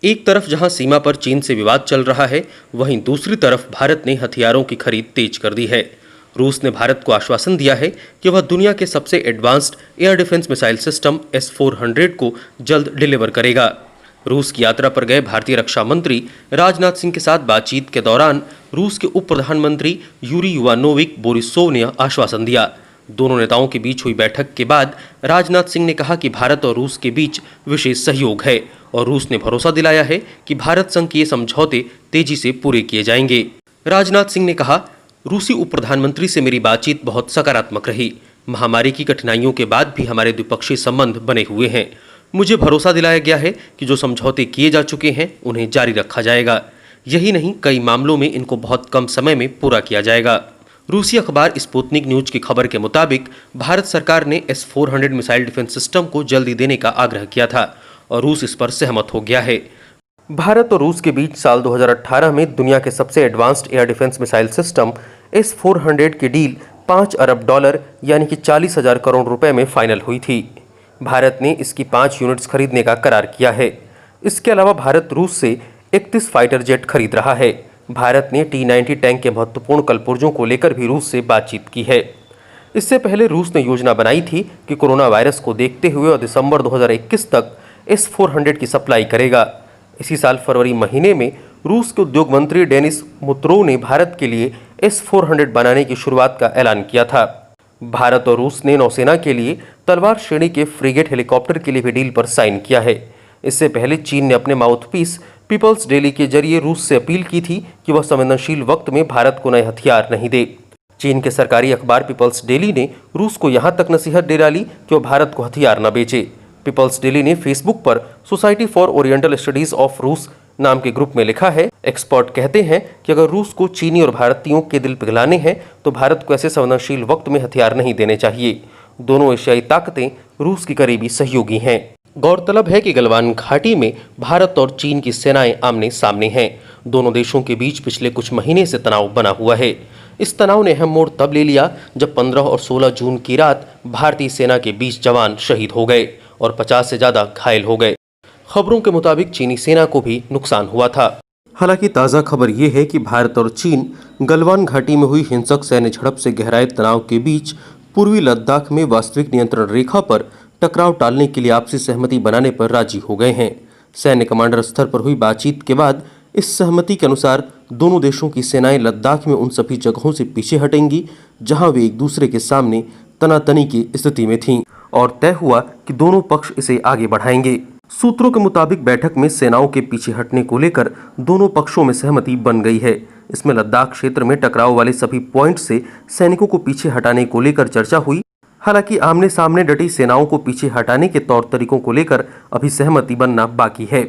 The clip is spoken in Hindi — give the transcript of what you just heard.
एक तरफ जहां सीमा पर चीन से विवाद चल रहा है, वहीं दूसरी तरफ भारत ने हथियारों की खरीद तेज कर दी है। रूस ने भारत को आश्वासन दिया है कि वह दुनिया के सबसे advanced air defence missile system S-400 को जल्द डिलीवर करेगा। रूस की यात्रा पर गए भारतीय रक्षा मंत्री राजनाथ सिंह के साथ बातचीत के दौरान रूस के उप प्रधानमंत्री यूरी युवानोविक बोरिसोव ने आश्वासन दिया। दोनों नेताओं के बीच हुई बैठक के बाद राजनाथ सिंह ने कहा कि भारत और रूस के बीच विशेष सहयोग है और रूस ने भरोसा दिलाया है कि भारत संग के ये समझौते तेजी से पूरे किए जाएंगे। राजनाथ सिंह ने कहा, रूसी उप प्रधानमंत्री से मेरी बातचीत बहुत सकारात्मक रही। महामारी की कठिनाइयों के बाद भी हमारे द्विपक्षीय संबंध बने हुए हैं। मुझे भरोसा दिलाया गया है कि जो समझौते किए जा चुके हैं उन्हें जारी रखा जाएगा। यही नहीं, कई मामलों में इनको बहुत कम समय में पूरा किया जाएगा। रूसी अखबार स्पुतनिक न्यूज की खबर के मुताबिक भारत सरकार ने S-400 मिसाइल डिफेंस सिस्टम को जल्दी देने का आग्रह किया था और रूस इस पर सहमत हो गया है। भारत और रूस के बीच साल 2018 में दुनिया के सबसे advanced air defence missile system S-400 की डील $5 अरब यानी कि 40,000 करोड़ रुपए में फाइनल हुई थी। भारत ने इसकी 5 यूनिट्स खरीदने का करार किया है। इसके अलावा भारत रूस से 31 फाइटर जेट खरीद रहा है। भारत ने T-90 टैंक के महत्वपूर्ण कलपुर्जों को लेकर भी रूस से बातचीत की है। इससे पहले रूस ने योजना बनाई थी कि कोरोना वायरस को देखते हुए और दिसंबर 2021 तक S-400 की सप्लाई करेगा। इसी साल फरवरी महीने में रूस के उद्योग मंत्री डेनिस मुत्रोव ने भारत के लिए S-400 बनाने की शुरुआत का ऐलान किया था। भारत और रूस ने नौसेना के लिए तलवार श्रेणी के फ्रिगेट हेलीकॉप्टर के लिए भी डील पर साइन किया है। इससे पहले चीन ने अपने माउथपीस पीपल्स डेली के जरिए रूस से अपील की थी कि वह संवेदनशील वक्त में भारत को नए हथियार नहीं दे। चीन के सरकारी अखबार पीपल्स डेली ने रूस को यहां तक नसीहत दे डाली कि वह भारत को हथियार न बेचे। पीपल्स डेली ने फेसबुक पर society for oriental studies of रूस नाम के ग्रुप में लिखा है, एक्सपर्ट कहते हैं कि अगर रूस को चीनी और भारतीयों के दिल पिघलाने हैं तो भारत को ऐसे संवेदनशील वक्त में हथियार नहीं देने चाहिए। दोनों एशियाई ताकतें रूस की करीबी सहयोगी हैं। गौरतलब है कि गलवान घाटी में भारत और चीन की सेनाएं आमने सामने हैं। दोनों देशों के बीच पिछले कुछ महीने से तनाव बना हुआ है। इस तनाव ने अहम मोड़ तब ले लिया जब 15 और 16 जून की रात भारतीय सेना के 20 जवान शहीद हो गए और 50 से ज्यादा घायल हो गए। खबरों के मुताबिक चीनी सेना को भी नुकसान हुआ था। हालांकि ताज़ा खबर ये है कि भारत और चीन गलवान घाटी में हुई हिंसक सैन्य झड़प से गहराए तनाव के बीच पूर्वी लद्दाख में वास्तविक नियंत्रण रेखा पर टकराव टालने के लिए आपसी सहमति बनाने पर राजी हो गए हैं। सैन्य कमांडर स्तर पर हुई बातचीत के बाद इस सहमति के अनुसार दोनों देशों की सेनाएं लद्दाख में उन सभी जगहों से पीछे हटेंगी जहां वे एक दूसरे के सामने तनातनी की स्थिति में थीं और तय हुआ कि दोनों पक्ष इसे आगे बढ़ाएंगे। सूत्रों के मुताबिक बैठक में सेनाओं के पीछे हटने को लेकर दोनों पक्षों में सहमति बन गई है। इसमें लद्दाख क्षेत्र में टकराव वाले सभी पॉइंट से सैनिकों को पीछे हटाने को लेकर चर्चा हुई। हालांकि आमने सामने डटी सेनाओं को पीछे हटाने के तौर तरीकों को लेकर अभी सहमति बनना बाकी है।